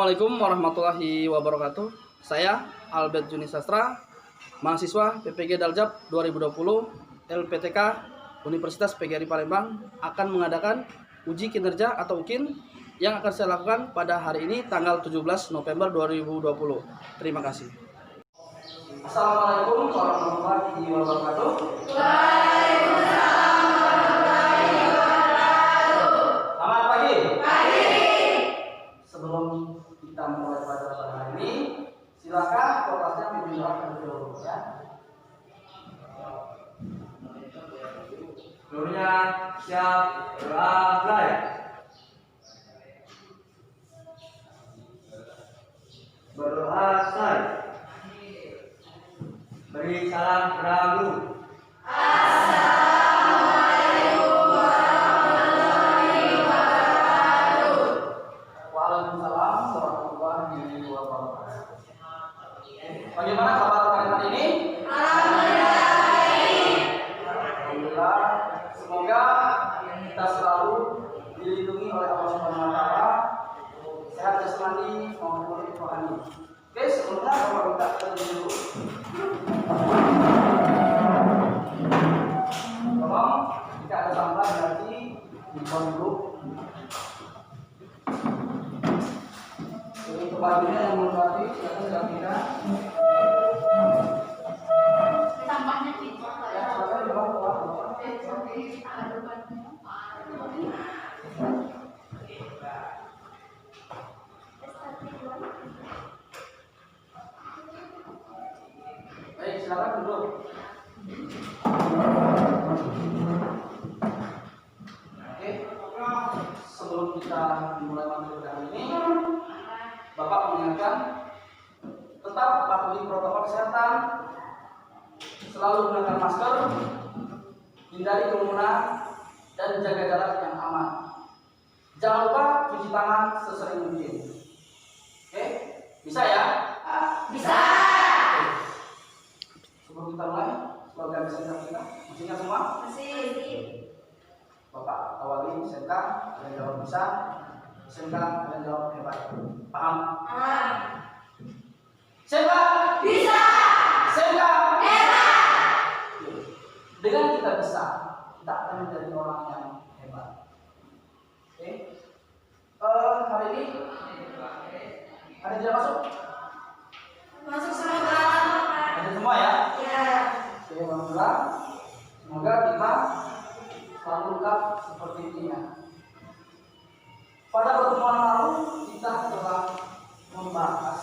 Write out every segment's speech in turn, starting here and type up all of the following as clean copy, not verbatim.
Assalamualaikum warahmatullahi wabarakatuh. Saya Albert Juni Sastra, mahasiswa PPG Daljab 2020 LPTK Universitas PGRI Palembang akan mengadakan uji kinerja atau UKIN yang akan saya lakukan pada hari ini tanggal 17 November 2020. Terima kasih. Assalamualaikum warahmatullahi wabarakatuh. Selamat pagi. Sebelum kita mulai pelajaran hari ini, silakan kelasnya pimpin doa terlebih dahulu ya. Seluruhnya siap, doa mulai. Berdoa selesai. Beri salam beragu. Waalaikumsalam warahmatullahi wabarakatuh. Bagaimana kabar kalian hari ini? Alhamdulillah. Semoga kita selalu dilindungi oleh Allah Subhanahu wa taala, sehat jasmani maupun rohani. Oke, sebelumnya Bapak minta terlebih dulu. Tolong jika ada sampah nanti dibuang dulu. Jadi kebagiannya yang melengkapi silakan diambilkan. Tambahnya di Ya, silakan dibawa ke bawah. Baik, silakan duduk. Oke, sebelum kita mulai materi hari ini, Bapak mengingatkan tetap patuhi protokol kesehatan, selalu gunakan masker, hindari kerumunan, dan jaga jarak yang aman. Jangan lupa cuci tangan sesering mungkin. Oke, bisa ya? Bisa. Sebelum kita mulai, slogan SMK kita, masih ingat semua? Masih. Bapak awali SMK, ada yang jawab bisa, SMK ada yang jawab hebat. Paham? SMK Bisa. SMK Hebat. dengan kita bisa, kita akan menjadi orang yang hebat. Oke, hari ini ada yang tidak masuk? Masuk semua. Ada semua ya? Ya. Oke, alhamdulillah. Semoga kita selalu lengkap seperti ini ya. Pada pertemuan lalu kita telah membahas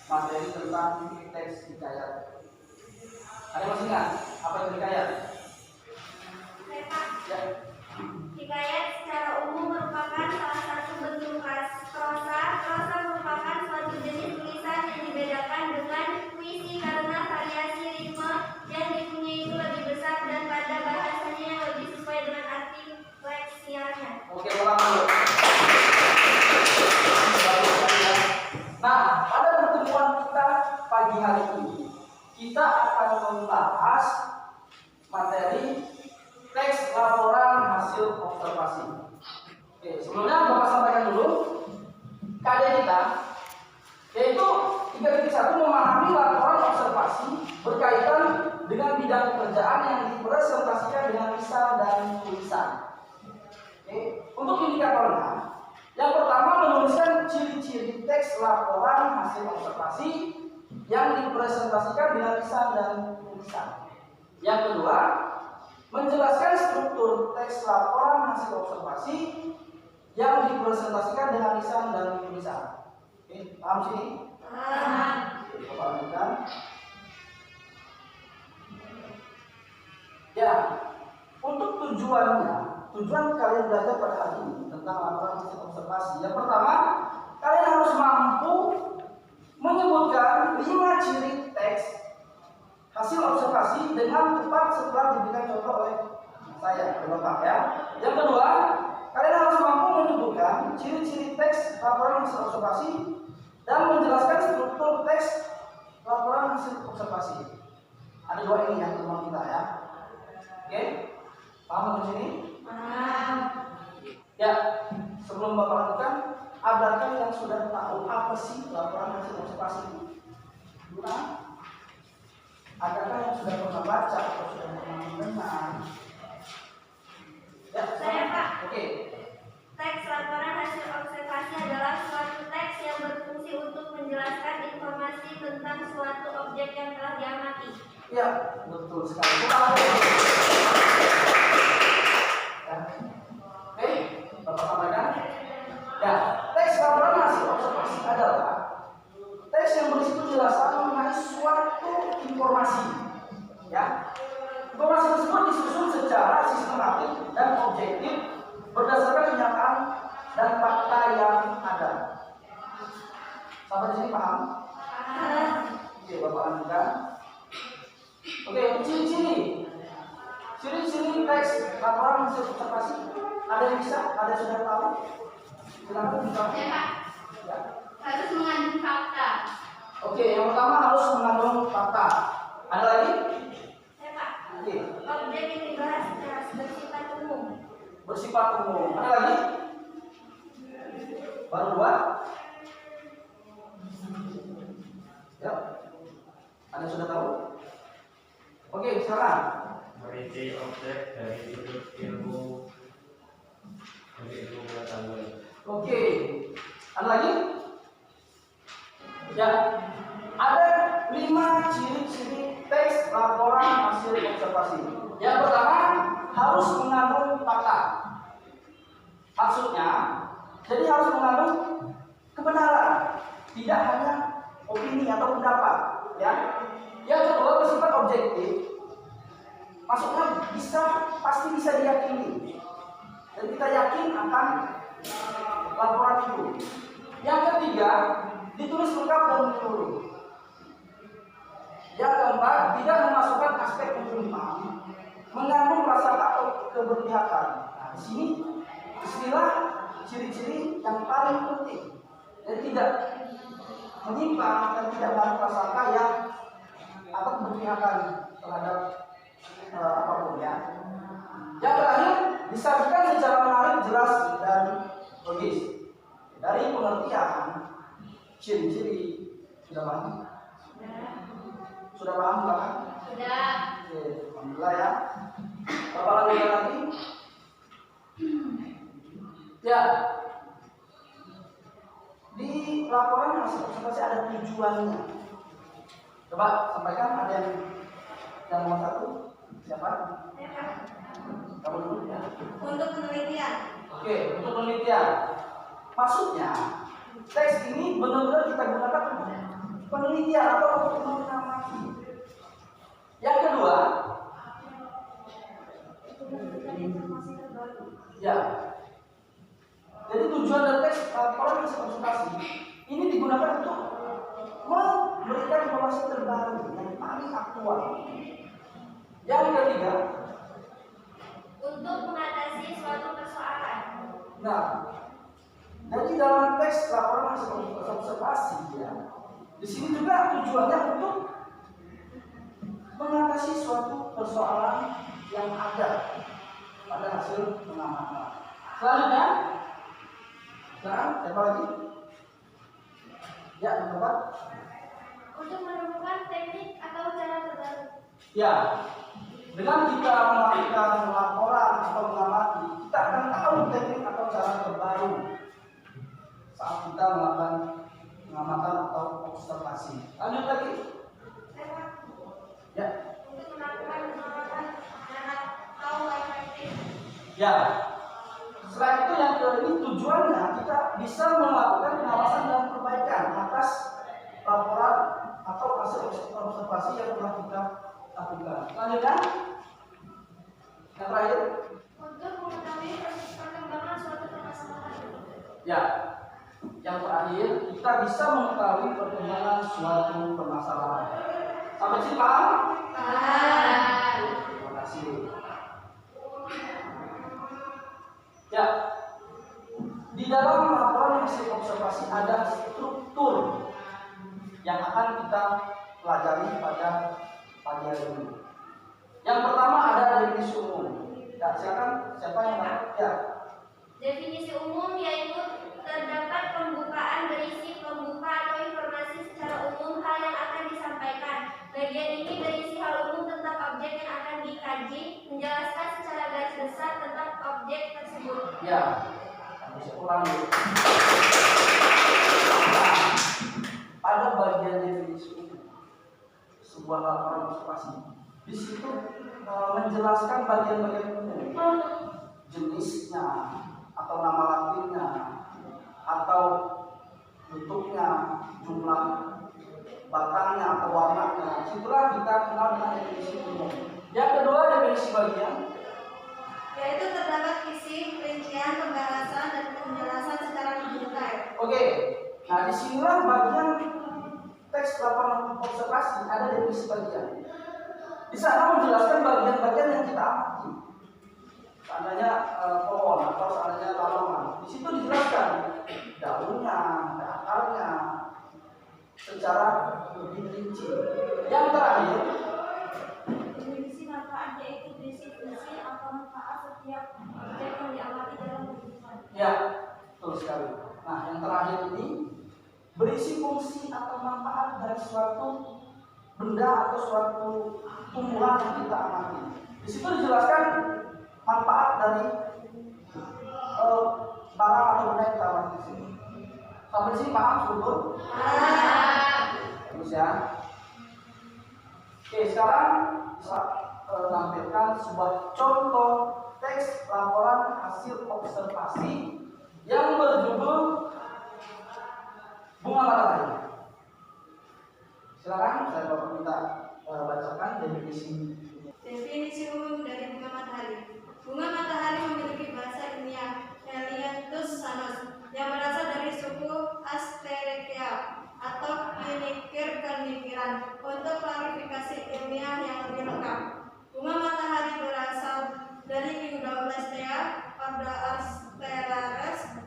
materi tentang teks hikayat. Ada masih ingat apa itu hikayat? Ya. Hikayat secara umum merupakan salah satu bentuk prosa. Prosa merupakan suatu jenis tulisan yang dibedakan dengan puisi karena variasi ritme yang dipunyai itu lebih besar dan pada bahasanya yang lebih sesuai dengan arti leksialnya. Oke, ulang dulu. Nah, pada pertemuan kita pagi hari ini, kita akan membahas materi teks laporan hasil observasi. Oke, sebelumnya Bapak sampaikan dulu keadaan kita, yaitu 3.1 memahami laporan observasi berkaitan dengan bidang pekerjaan yang dipresentasikan dengan lisan dan tulisan. Oke, untuk indikatornya, yang pertama menuliskan ciri-ciri teks laporan hasil observasi yang dipresentasikan dengan lisan dan tulisan. Yang kedua, menjelaskan struktur teks laporan hasil observasi yang dipresentasikan dengan lisan dan tulisan. Oke, paham sini? Bapak lanjutkan. Ya, untuk tujuan kalian belajar pada hari ini tentang laporan hasil observasi. Yang pertama, kalian harus mampu menyebutkan 5 ciri teks hasil observasi dengan tepat setelah diberikan contoh oleh saya, Bapak ya. Yang kedua, kalian harus mampu menyebutkan ciri-ciri teks laporan hasil observasi dan menjelaskan struktur teks laporan hasil observasi. Ada 2 ini yang teman kita ya. Oke, paham di sini? Ya, sebelum Bapak lakukan, abarkan yang sudah tahu apa membaca atau sudah pernah mendengar? Ya, Saya, Pak. Oke. Teks laporan hasil observasi adalah suatu teks yang berfungsi untuk menjelaskan informasi tentang suatu objek yang telah diamati. Ya, betul sekali. Ya. Oke, Bapak sampaikan. Ya, teks laporan hasil observasi adalah teks yang berisi penjelasan mengenai suatu informasi. Ya, informasi tersebut disusun secara sistematik dan objektif berdasarkan kenyataan dan fakta yang ada. Sampai di sini paham? Oke, Bapak lanjutkan. Oke, ciri-ciri teks laporan hasil observasi. Ada yang bisa? Ada yang sudah tahu? Silakan buka. Ya. Harus mengandung fakta. Oke, yang pertama harus mengandung fakta. Ada lagi? Ya, Pak. Oke. Objek yang dibahas bersifat umum. Bersifat umum. Ada lagi? Baru dua? Ya. Ada yang sudah tahu? Oke, sekarang. Merinci objek dari sudut ilmu pengetahuan. Oke. Ada lagi? Ya. Ada 5 ciri-ciri teks laporan hasil observasi. Yang pertama harus mengandung fakta. Maksudnya, jadi harus mengandung kebenaran, tidak hanya opini atau pendapat. Ya. Yang kedua bersifat objektif. Maksudnya pasti bisa diyakini dan kita yakin akan laporan itu. Yang ketiga ditulis lengkap dan menyeluruh. Yang keempat tidak memasukkan aspek penyimpangan, mengandung rasa takut keberpihakan. Nah, di sini istilah ciri-ciri yang paling penting dan tidak menyimpang dan tidak mengandung prasangka yang atau keberpihakan terhadap apapun ya. Yang terakhir disajikan secara menarik, jelas dan logis. Dari pengertian ciri-ciri sudah paham? Sudah paham kan? Sudah. Oke, alhamdulillah ya. Bapak lanjutkan lagi. Ya. Di laporan hasil observasi ada tujuannya. Coba sampaikan, ada yang nomor satu. Siapa? Ya, Pak. Kamu dulu ya. Untuk penelitian. Oke, untuk penelitian. Maksudnya teks ini benar-benar kita gunakan untuk penelitian atau untuk mengamati. Yang kedua, ya. Jadi tujuan dari teks laporan hasil observasi ini digunakan untuk memberikan informasi terbaru yang paling aktual. Yang ketiga, untuk mengatasi suatu persoalan. nah, jadi dalam teks laporan hasil observasi ya, di sini juga tujuannya untuk mengatasi suatu persoalan yang ada pada hasil pengamatan. Selanjutnya, siapa lagi? Ya, tempat. Untuk menemukan teknik atau cara terbaru. Ya, dengan kita melakukan laporan atau mengamati, kita akan tahu teknik atau cara terbaru saat kita melakukan pengamatan atau observasi. Lanjut lagi. Ya. Untuk melakukan pengamatan dan atau efektif. Ya. Selain itu yang kedua ini tujuannya kita bisa melakukan pengawasan dan perbaikan atas laporan atau hasil observasi yang telah kita lakukan. Selanjutnya, yang terakhir. Untuk mengetahui perkembangan suatu permasalahan. Ya, yang terakhir kita bisa mengetahui perkembangan suatu permasalahan. Sampai sini paham? Terima kasih. Ya, di dalam laporan hasil observasi ada struktur yang akan kita pelajari pada pagi hari ini. Yang pertama ada definisi umum. Ya, silakan siapa yang dapat? Ya. Definisi umum yaitu terdapat pembukaan berisi pembuka atau informasi secara umum hal yang akan disampaikan. Bagian ini berisi hal umum tentang objek Haji menjelaskan secara garis besar tentang objek tersebut. Ya, bisa ulangi. Pada bagian definisi umum sebuah laporan observasi, di situ menjelaskan bagian-bagian umum, jenisnya atau nama latinnya atau bentuknya, jumlah batangnya atau warnanya. Situlah kita kenal dengan definisi umum. Yang kedua, definisi bagian, Yaitu terdapat isi, rincian, pembalasan, dan penjelasan secara lebih detail. Oke, nah disinilah bagian teks laporan observasi ada definisi bagian. Di sana menjelaskan bagian-bagian yang kita amati. Seandainya pohon atau seandainya tanaman, di situ dijelaskan daunnya, akarnya, secara lebih rinci. Yang terakhir, Definisi manfaat yaitu berisi fungsi atau manfaat setiap objek yang diamati dalam kehidupan. ya betul sekali. Nah yang terakhir ini berisi fungsi atau manfaat dari suatu benda atau suatu tumbuhan yang kita amati. Di situ dijelaskan manfaat dari barang atau benda yang kita amati di sini. Sampai di sini paham betul? Terus ya. Oke, sekarang bisa tampilkan sebuah contoh teks laporan hasil observasi yang berjudul bunga matahari. Silakan saya bapak minta bacakan definisi. Definisi umum dari bunga matahari. Bunga matahari memiliki bahasa ilmiah Helianthus sanus yang berasal dari suku Asteraceae atau Kinikir-Kernikiran. Untuk klarifikasi ilmiah yang lebih lengkap, bunga matahari berasal dari Pseudomestea, ordo Asteraceae,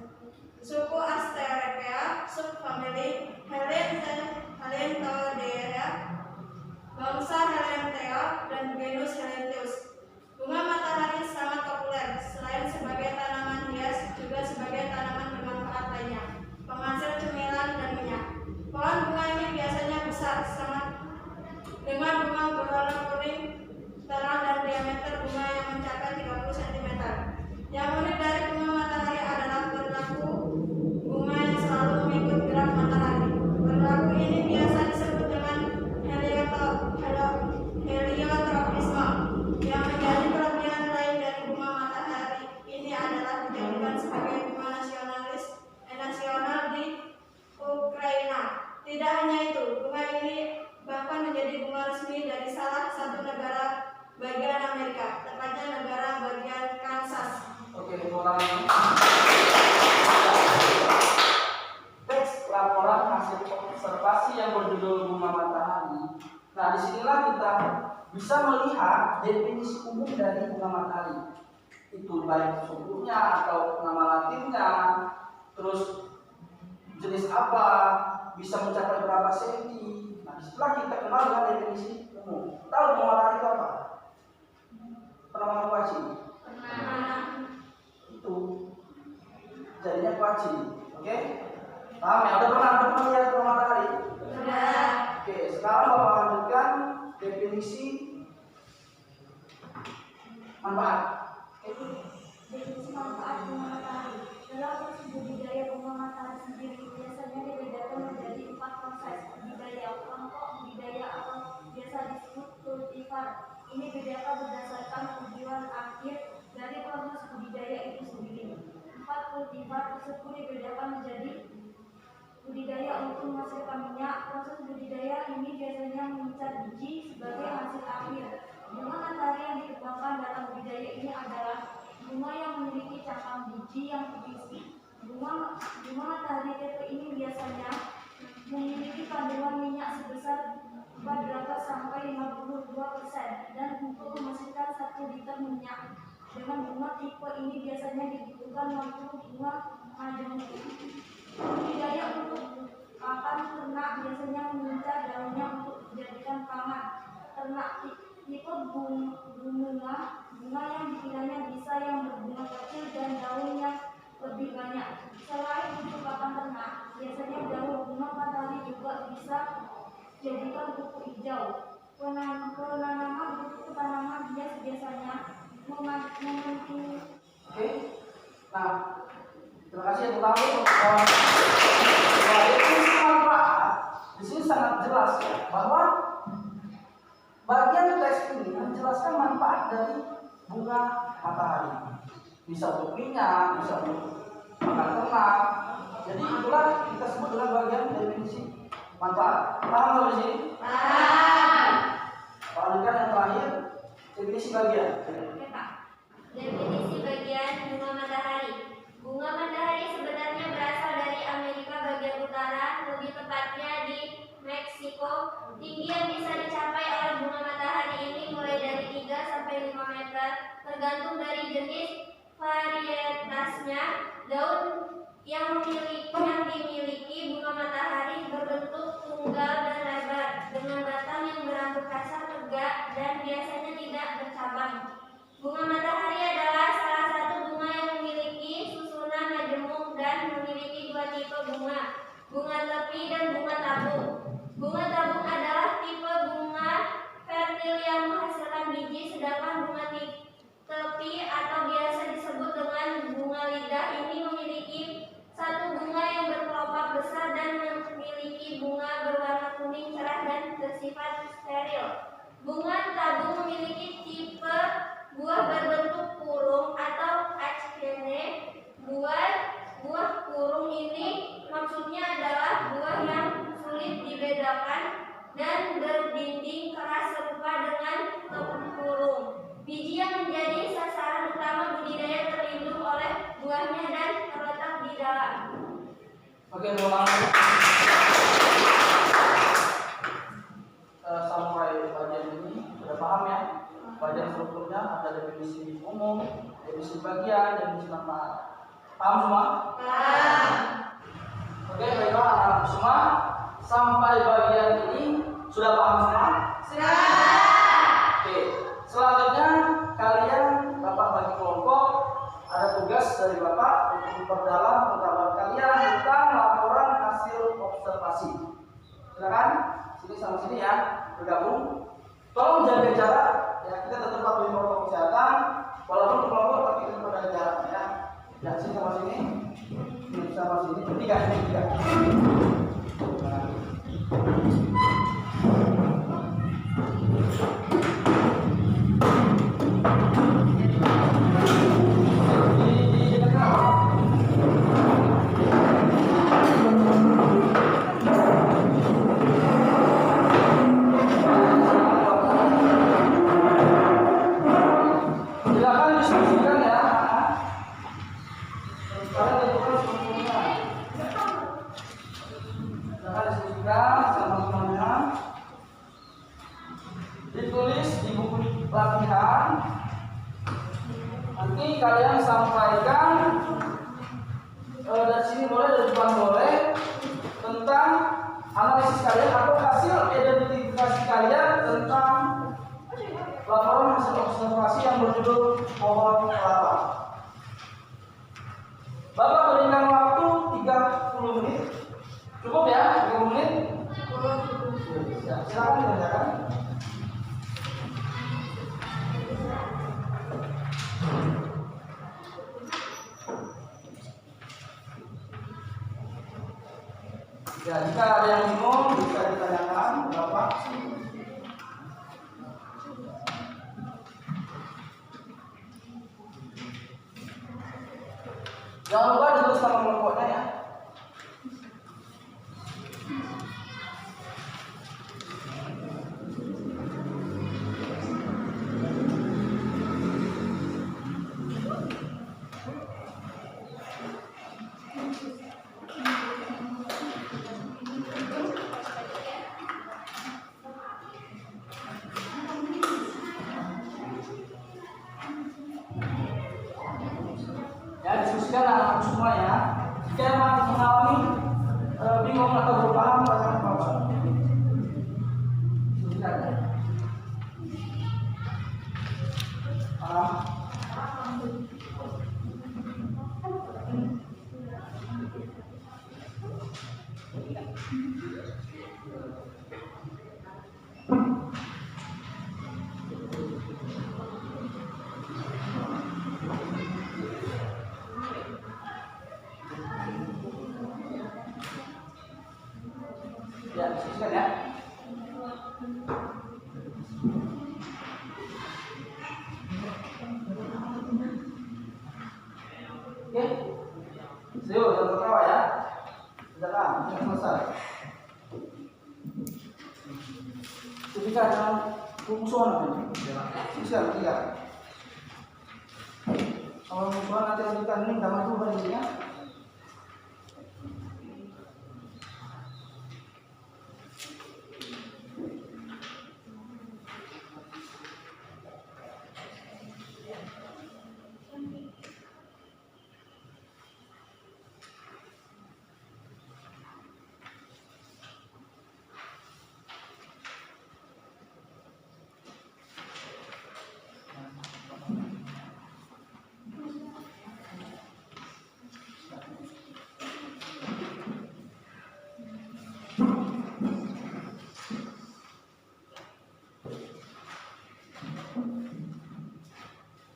suku Asteraceae, subfamili Helianthidea, bangsa Helianthea, dan genus Helianthus. Bunga matahari sangat populer selain sebagai tanaman hias juga sebagai tanaman bermanfaat lainnya, penghasil cemilan dan minyak. Pohon bunga ini biasanya besar sangat dengan bunga berwarna kuning terang dan diameter bunga yang mencapai 30 cm. Yang unik dari bunga matahari adalah perilaku bunga yang selalu mengikut gerak matahari. Perilaku ini biasa disebut dengan heliotropisme. Yang menjadi kelebihan lain dari bunga matahari ini adalah dijadikan sebagai bunga nasional di Ukraina. Tidak hanya itu, bunga ini bahkan menjadi bunga resmi dari salah satu negara bagian Amerika, tepatnya negara bagian Kansas. Oke, ulangi. Teks laporan hasil observasi yang berjudul bunga matahari. Nah, disinilah kita bisa melihat definisi umum dari bunga matahari. Itu baik sukunya atau nama latinnya, terus jenis apa, bisa mencapai berapa senti. Nah, disitulah kita kenal dengan definisi umum. Tahu bunga matahari itu apa? Pernah makan kuaci? Itu jadinya kuaci. Oke? Paham ya? Udah pernah lihat bunga matahari? Sudah. Oke, sekarang Bapak lanjutkan definisi manfaat. Definisi manfaat bunga matahari. Dalam proses budidaya bunga matahari sendiri biasanya dibedakan menjadi 4 proses budidaya: kelompok budidaya atau biasa disebut kultivar. Ini dibedakan berdasarkan tujuan akhir dari proses budidaya itu sendiri. 4 kultivar tersebut dibedakan menjadi budidaya untuk menghasilkan minyak. Proses budidaya ini biasanya mengincar biji sebagai hasil akhir. Bunga matahari yang dikembangkan dalam budidaya ini adalah bunga yang memiliki cangkang biji yang berisi. Bunga matahari tipe ini biasanya memiliki kandungan minyak sebesar 400 sampai 52% dan untuk menghasilkan 1 liter minyak dengan bunga tipe ini biasanya dibutuhkan 60 bunga majemuk. Budidaya untuk pakan ternak biasanya mengincar daunnya untuk dijadikan pangan ternak. Tipe bunga yang dipilihnya bisa yang berbunga kecil dan daun yang lebih banyak. Selain untuk pakan ternak, biasanya daun bunga matahari juga bisa jadikan pupuk hijau. penanaman buku tanaman hias biasanya mementingkan. Oke. Nah, terima kasih yang pertama untuk kawan. Definisi manfaat di sini sangat jelas ya, bahwa bagian teks ini menjelaskan manfaat dari bunga matahari. Bisa untuk minyak, bisa untuk makan ternak. Jadi itulah kita sebut dengan bagian definisi manfaat. Paham sampai sini? Paham. Lanjutkan yang terakhir, definisi bagian. Oke, Pak. Definisi bagian bunga matahari. Bunga matahari sebenarnya berasal dari Amerika bagian utara, lebih tepatnya di Meksiko. Tinggi yang bisa dicapai oleh bunga matahari ini mulai dari 3 sampai 5 meter, tergantung dari jenis varietasnya. Daun yang dimiliki bunga matahari berbentuk tunggal dan lebar, dengan batang yang berambut kasar tegak dan biasanya tidak bercabang. Bunga matahari adalah salah satu bunga yang memiliki susunan majemuk dan memiliki 2 tipe bunga, bunga tepi dan bunga tabung. Bunga tabung adalah tipe bunga fertil yang menghasilkan biji, sedangkan bunga tepi atau biasa disebut dengan bunga lidah ini memiliki satu bunga yang berkelopak besar dan memiliki bunga berwarna kuning cerah dan bersifat steril. Bunga tabung memiliki tipe buah berbentuk kurung atau achene. Buah kurung ini maksudnya adalah buah yang sulit dibedakan dan berdinding keras serupa dengan tempurung. Biji yang menjadi sasaran utama budidaya terlindung oleh buahnya dan terletak di dalam. Oke, ulang. Sampai bagian ini sudah paham ya? Bagian strukturnya ada definisi umum, definisi bagian, definisi manfaat. Paham semua? Paham. Oke, baiklah anak-anak semua. Sampai bagian ini sudah paham semua? Sudah. Oke, selanjutnya kalian Bapak bagi kelompok, ada tugas dari Bapak untuk memperdalam pengetahuan kalian tentang laporan hasil observasi. Silakan sini sama sini ya, bergabung. Tolong jaga jarak ya, kita tetap patuhi protokol kesehatan walaupun kelompok tapi kita tetap jaga jarak ya. Ya, sini sama sini. Ini sama sini. Tiga. Silakan diskusikan ya. Kalian tentukan semuanya. Silakan diskusikan sama semuanya. Ditulis di buku latihan. Nanti kalian sampaikan dari sini boleh, dari depan boleh, tentang analisis kalian atau hasil identifikasi kalian tentang laporan hasil observasi yang berjudul pohon kelapa. Bapak berikan waktu 30 menit. Cukup ya? 30 menit? Ya, silakan dikerjakan. Ya, jika ada yang bingung bisa ditanyakan Bapak. Jangan lupa ditulis nama kelompoknya ya. Ya, diskusikan anak-anak semua ya. Jika memang mengalami bingung atau berpaham, tanyakan Bapak. Diskusikan ya. Paham? Ketika ada musuhan apa ini? Bisa tidak? Kalau musuhan nanti lanjutkan ini gambar dulu baliknya.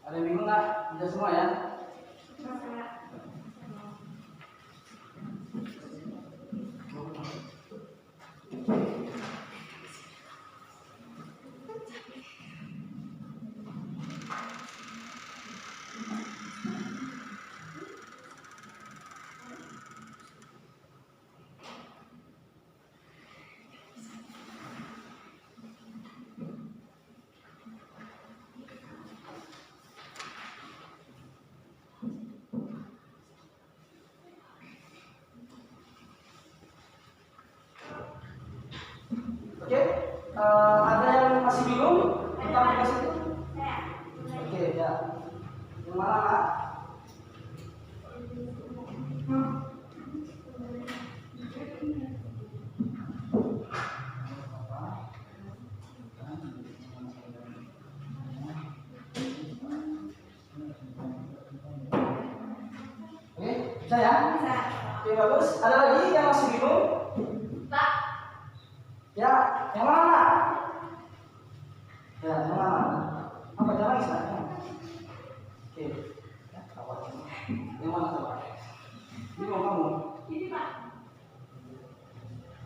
Ada yang bingung nggak? Bisa semua ya? Oke, ada yang masih bingung tentang tugas itu? Oke, ya. Yang mana Kak? Oke, bisa ya? Bisa. Oke, bagus. Ada lagi yang masih bingung? Pak. Ya, yang mana? Ya, yang mana? Apa jangan istilahnya? Oke, ya, apa? Yang mana coba? Ini mau kamu? Ini Pak.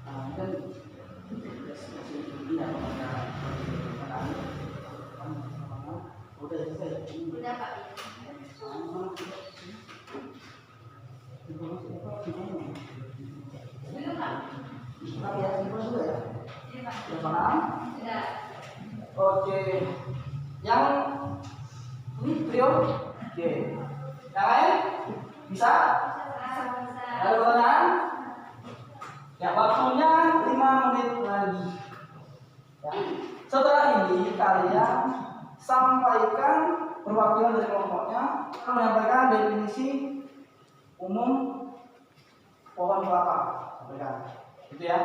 Nah, kan ini apa? Udah selesai. Udah Pak. Belum Pak. Nah, ya, ini dulu ya. Ini Pak. Yang mana? Udah. Oke. Yang ini trio. Oke. Yang lain? Bisa? Ada pertanyaan? Ya, waktunya 5 menit lagi. Ya. Setelah ini kalian sampaikan perwakilan dari kelompoknya menyampaikan definisi umum pohon kelapa. Sampaikan. Gitu ya.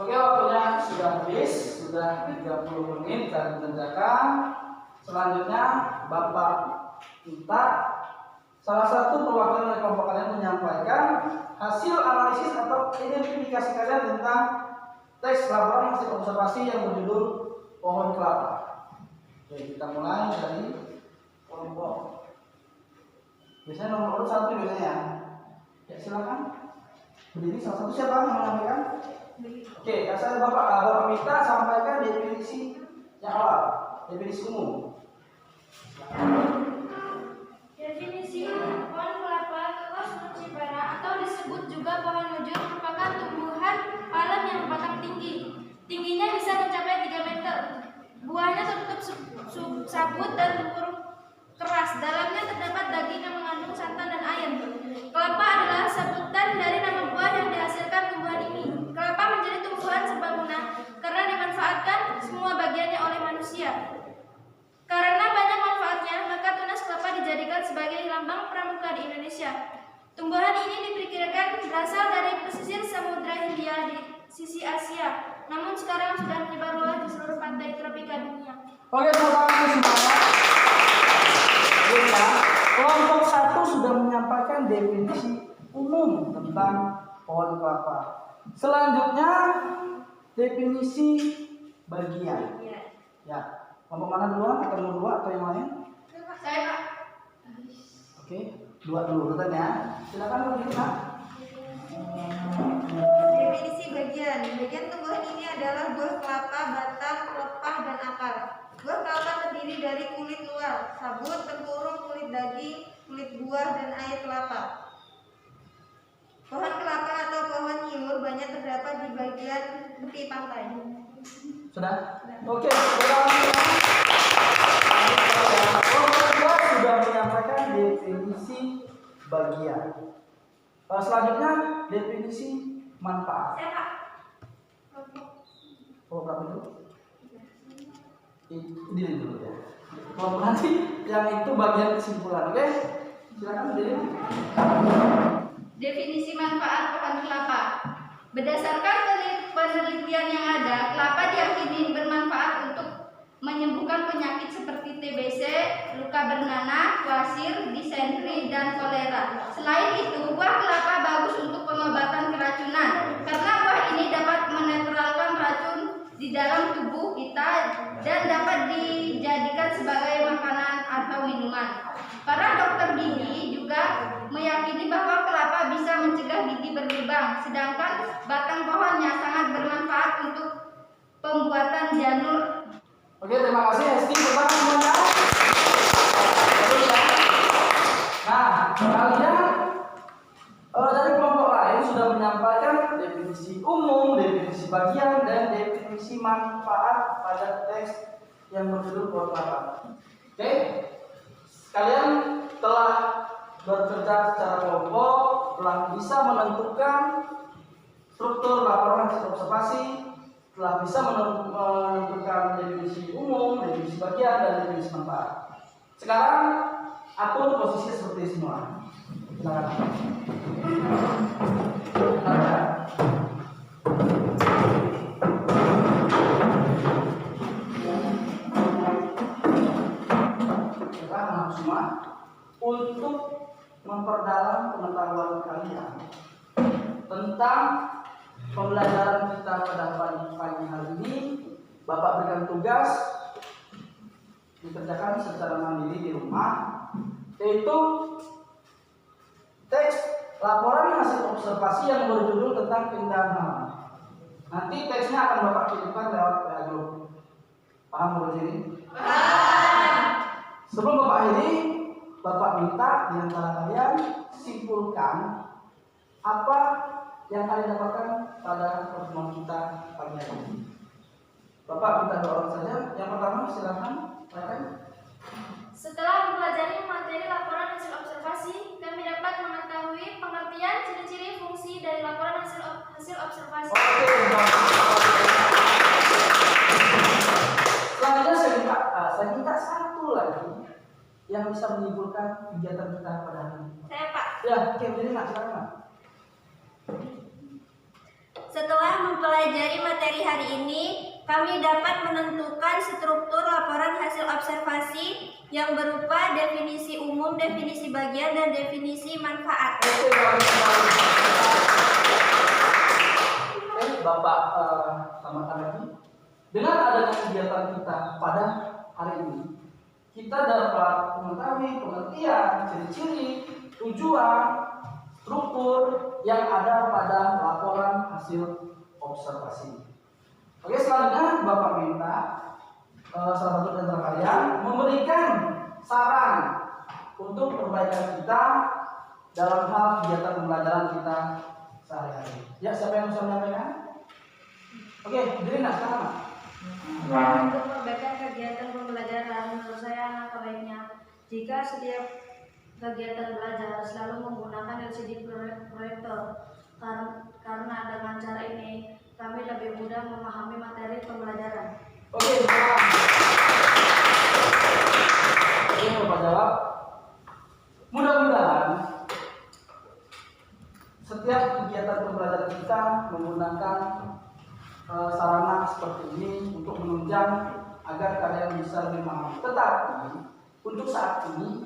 Oke, waktunya sudah habis, sudah 30 menit dan mengerjakan. Selanjutnya Bapak minta salah satu perwakilan dari kelompok kalian menyampaikan hasil analisis atau identifikasi kalian tentang teks laporan hasil observasi yang berjudul pohon kelapa. Oke, kita mulai dari kelompok. Biasanya nomor 1 biasanya. Ya, silakan. Berdiri salah satu siapa yang menyampaikan? Oke, saya Bapak minta sampaikan definisi yang awal, definisi umum. Definisi pohon kelapa Cocos nucifera atau disebut juga pohon mujur merupakan tumbuhan palem yang berbatang tinggi. Tingginya bisa mencapai 3 meter. Buahnya tertutup sabut dan tempurung keras. Dalamnya terdapat daging yang mengandung santan dan air. Kelapa adalah sebutan dari nama buah yang dihasilkan tumbuhan ini. Kelapa menjadi tumbuhan serbaguna karena dimanfaatkan semua bagiannya oleh manusia. Karena banyak manfaatnya, maka tunas kelapa dijadikan sebagai lambang pramuka di Indonesia. Tumbuhan ini diperkirakan berasal dari pesisir Samudra Hindia di sisi Asia, namun sekarang sudah menyebar luas di seluruh pantai tropika dunia. Oke, terima kasih semuanya. Ya, kelompok 1 sudah menyampaikan definisi umum tentang pohon kelapa. Selanjutnya definisi bagian. Ya, kelompok mana duluan? Atau nomor 2 atau yang lain? Saya Pak. Oke, 2 dulu urutan ya. Silakan Bu Gita. Definisi bagian. Bagian tumbuhan ini adalah buah kelapa, batang, pelepah, dan akar. Buah terdiri dari kulit luar, sabut, tempurung, kulit daging, kulit buah, dan air kelapa. Pohon kelapa atau pohon hiur banyak terdapat di bagian tepi pantai. Sudah? Oke, kelompok 2 sudah menyampaikan definisi bagian. Selanjutnya definisi manfaat. Saya Pak. Kelompok berapa itu? Ini dulu ya. Kelompok nanti yang itu bagian kesimpulan, oke? Silakan diri. Definisi manfaat pohon kelapa. Berdasarkan penelitian yang ada, kelapa diyakini bermanfaat untuk menyembuhkan penyakit seperti TBC, luka bernanah, wasir, disentri, dan kolera. Selain itu, buah kelapa bagus untuk pengobatan keracunan karena buah ini dapat menetralkan racun di dalam tubuh kita dan dapat dijadikan sebagai makanan atau minuman. Para dokter gigi juga meyakini bahwa kelapa bisa mencegah gigi berlubang, sedangkan batang pohonnya sangat bermanfaat untuk pembuatan janur. Oke, terima kasih Hesti. Terima kasih semuanya. Nah, kalian dari kelompok lain sudah menyampaikan definisi umum, definisi bagian, dan definisi manfaat pada teks yang berjudul pohon kelapa. Oke, kalian telah bekerja secara kelompok, telah bisa menentukan struktur laporan hasil observasi, telah bisa menentukan definisi umum, definisi bagian, dan definisi manfaat. Sekarang atur posisi seperti semua. Silakan. Sekarang semua untuk memperdalam pengetahuan kalian tentang pembelajaran kita pada pagi hari ini, Bapak berikan tugas dikerjakan secara mandiri di rumah, yaitu teks laporan hasil observasi yang berjudul tentang keindahan alam. Nanti teksnya akan Bapak kirimkan lewat WA Group. Paham menurut ini? Sebelum Bapak akhiri, Bapak minta di antara kalian simpulkan apa yang kalian dapatkan pada pertemuan kita pagi hari ini. Bapak minta 2 orang saja. Yang pertama silakan. Setelah mempelajari materi laporan hasil observasi, kami dapat mengetahui pengertian, ciri-ciri, fungsi dari laporan hasil observasi. Oke. Selanjutnya saya minta satu lagi yang bisa menyimpulkan kegiatan kita pada hari ini. Saya Pak. Ya, oke, jadi silakan. Setelah mempelajari materi hari ini, kami dapat menentukan struktur laporan hasil observasi yang berupa definisi umum, definisi bagian, dan definisi manfaat. Bapak tambahkan lagi. Dengan adanya kegiatan kita pada hari ini, kita dapat mengetahui pengertian, ciri-ciri, tujuan, struktur yang ada pada laporan hasil observasi. Oke, selanjutnya Bapak minta salah satu dari kalian memberikan saran untuk perbaikan kita dalam hal kegiatan pembelajaran kita sehari-hari. Ya, siapa yang bisa menyampaikan? Oke, Dirina, sekarang. Untuk perbaikan kegiatan pembelajaran, menurut saya alangkah baiknya jika setiap kegiatan belajar selalu menggunakan LCD proyektor, karena dengan cara ini kami lebih mudah memahami materi pembelajaran. Oke, Bapak jawab. Mudah-mudahan setiap kegiatan pembelajaran kita menggunakan sarana seperti ini untuk menunjang agar kalian bisa lebih memahami. Tetapi untuk saat ini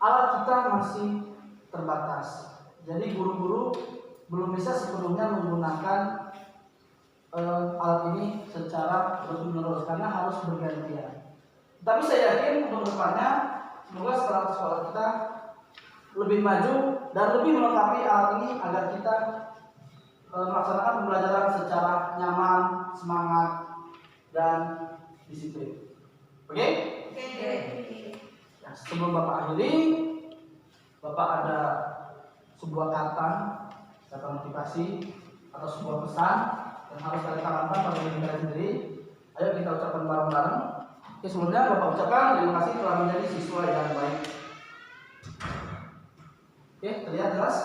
alat kita masih terbatas. Jadi guru-guru belum bisa sepenuhnya menggunakan alat ini secara terus-menerus karena harus bergantian. Tapi saya yakin untuk depannya semoga sekolah-sekolah kita lebih maju dan lebih melengkapi alat ini agar kita melaksanakan pembelajaran secara nyaman, semangat, dan disiplin. Oke? Ya, sebelum Bapak akhiri, Bapak ada sebuah kata motivasi atau sebuah pesan yang harus kalian tanamkan pada diri kalian sendiri. Ayo kita ucapkan bareng-bareng. Oke, sebelumnya Bapak ucapkan terima kasih telah menjadi siswa yang baik. Oke, terlihat jelas?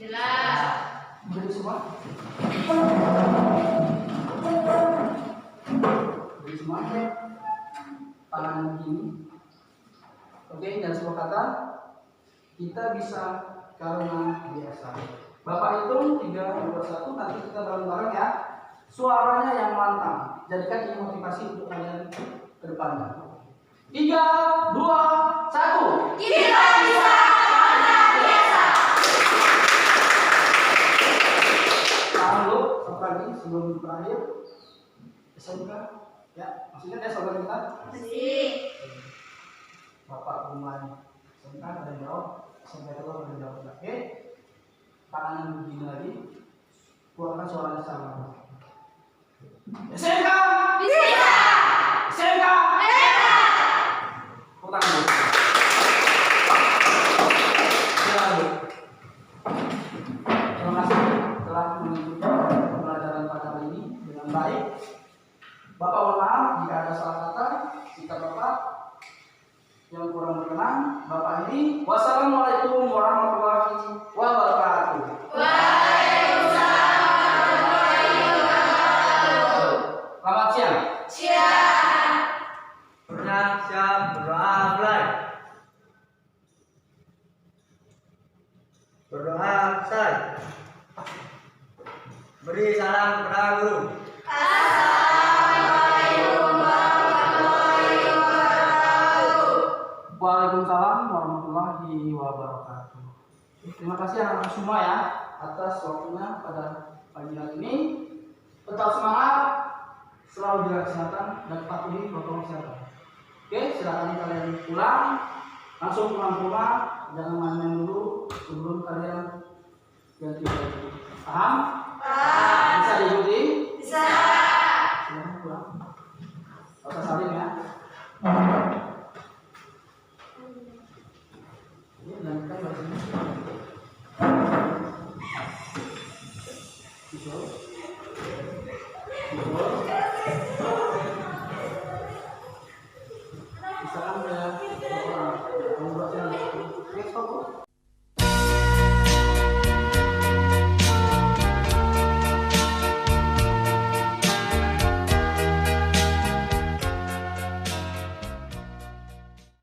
Jelas. Jadi semua? Jadi semua? Tangan begini. Oke, dan sebuah kata kita bisa karena biasa. Bapak hitung 3, 2, 1. Nanti kita bareng-bareng ya. Suaranya yang lantang. Jadikan ini motivasi untuk kalian ke depannya. 3, 2, 1. Kita bisa karena biasa. Tahan dulu, satu lagi sebelum berakhir. SMK, ya, maksudnya saudara kita. Masih. Bapak mulai SMK ada yang jawab, SMK itu ada yang jawab. Oke, tangan begini lagi, keluarkan suaranya sama. SMK Bisa. SMK Bisa. Putar dulu. Silakan dulu. Terima kasih telah mengikuti pembelajaran pada hari ini dengan baik. Bapak mohon maaf jika ada salah kata, jika Bapak yang kurang berkenan. Bapak ini, wassalamualaikum warahmatullahi wabarakatuh. Waalaikumsalam warahmatullahi wabarakatuh. Selamat siang. Siap. Siap, berdoa mulai. Berdoa selesai. Beri salam kepada guru. Assalamualaikum warahmatullahi wabarakatuh. Waalaikumsalam warahmatullahi wabarakatuh. Terima kasih anak-anak semua ya atas waktunya pada pagi hari ini. Tetap semangat, selalu jaga kesehatan dan patuhi protokol kesehatan. Oke, silakan kalian pulang, langsung pulang rumah, jangan main-main dulu sebelum kalian ganti baju. Paham? Bisa diikuti?